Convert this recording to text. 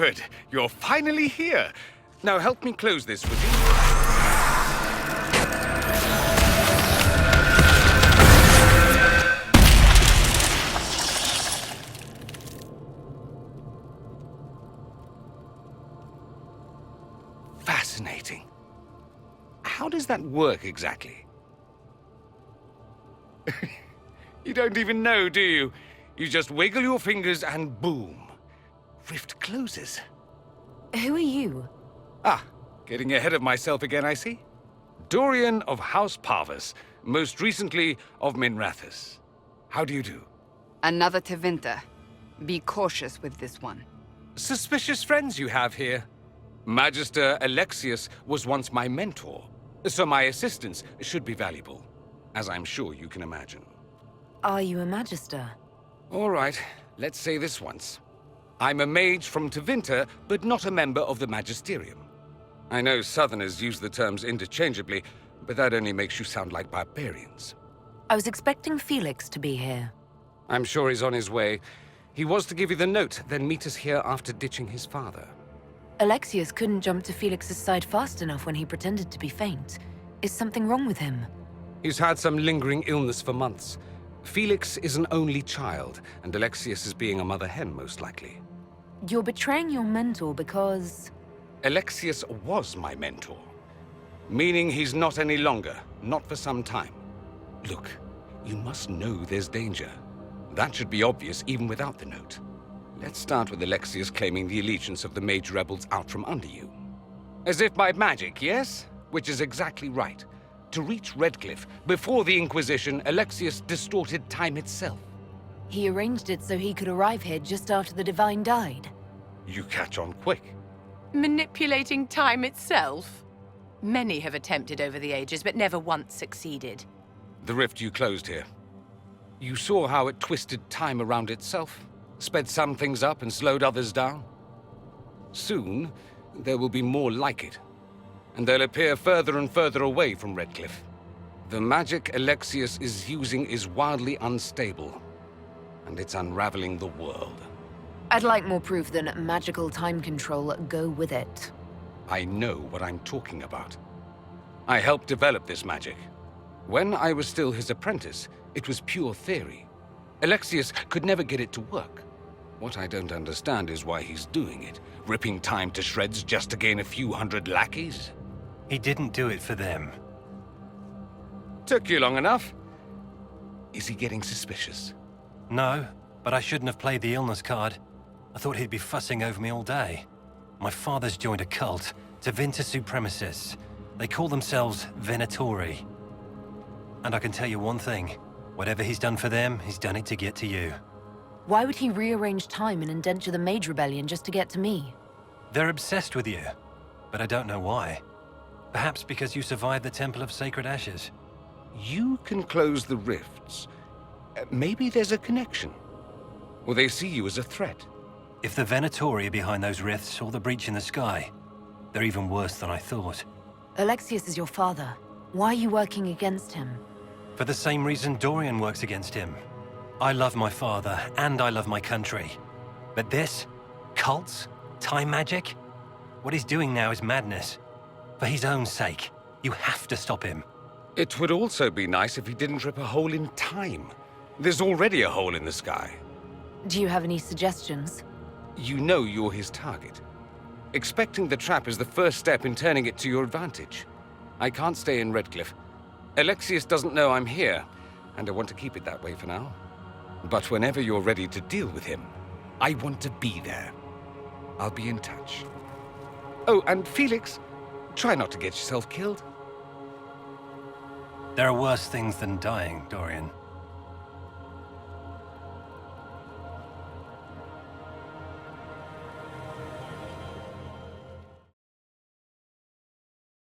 Good. You're finally here. Now help me close this, would you? Fascinating. How does that work exactly? You don't even know, do you? You just wiggle your fingers and boom. Rift closes. Who are you? Ah, getting ahead of myself again, I see. Dorian of House Parvus, most recently of Minrathous. How do you do? Another Tevinter. Be cautious with this one. Suspicious friends you have here. Magister Alexius was once my mentor, so my assistance should be valuable, as I'm sure you can imagine. Are you a Magister? All right, let's say this once. I'm a mage from Tevinter, but not a member of the Magisterium. I know Southerners use the terms interchangeably, but that only makes you sound like barbarians. I was expecting Felix to be here. I'm sure he's on his way. He was to give you the note, then meet us here after ditching his father. Alexius couldn't jump to Felix's side fast enough when he pretended to be faint. Is something wrong with him? He's had some lingering illness for months. Felix is an only child, and Alexius is being a mother hen, most likely. You're betraying your mentor because... Alexius was my mentor. Meaning he's not any longer, not for some time. Look, you must know there's danger. That should be obvious even without the note. Let's start with Alexius claiming the allegiance of the mage rebels out from under you. As if by magic, yes? Which is exactly right. To reach Redcliffe, before the Inquisition, Alexius distorted time itself. He arranged it so he could arrive here just after the Divine died. You catch on quick. Manipulating time itself? Many have attempted over the ages, but never once succeeded. The rift you closed here. You saw how it twisted time around itself, sped some things up and slowed others down. Soon, there will be more like it, and they'll appear further and further away from Redcliffe. The magic Alexius is using is wildly unstable, and it's unraveling the world. I'd like more proof than magical time control go with it. I know what I'm talking about. I helped develop this magic. When I was still his apprentice, it was pure theory. Alexius could never get it to work. What I don't understand is why he's doing it, ripping time to shreds just to gain a few hundred lackeys. He didn't do it for them. Took you long enough. Is he getting suspicious? No, but I shouldn't have played the illness card. I thought he'd be fussing over me all day. My father's joined a cult, Tevinter Supremacists. They call themselves Venatori. And I can tell you one thing. Whatever he's done for them, he's done it to get to you. Why would he rearrange time and indenture the Mage Rebellion just to get to me? They're obsessed with you, but I don't know why. Perhaps because you survived the Temple of Sacred Ashes. You can close the rifts. Maybe there's a connection. Or they see you as a threat. If the Venatori are behind those rifts or the breach in the sky, they're even worse than I thought. Alexius is your father. Why are you working against him? For the same reason Dorian works against him. I love my father, and I love my country. But this? Cults? Time magic? What he's doing now is madness. For his own sake, you have to stop him. It would also be nice if he didn't rip a hole in time. There's already a hole in the sky. Do you have any suggestions? You know you're his target. Expecting the trap is the first step in turning it to your advantage. I can't stay in Redcliffe. Alexius doesn't know I'm here, and I want to keep it that way for now. But whenever you're ready to deal with him, I want to be there. I'll be in touch. Oh, and Felix, try not to get yourself killed. There are worse things than dying, Dorian.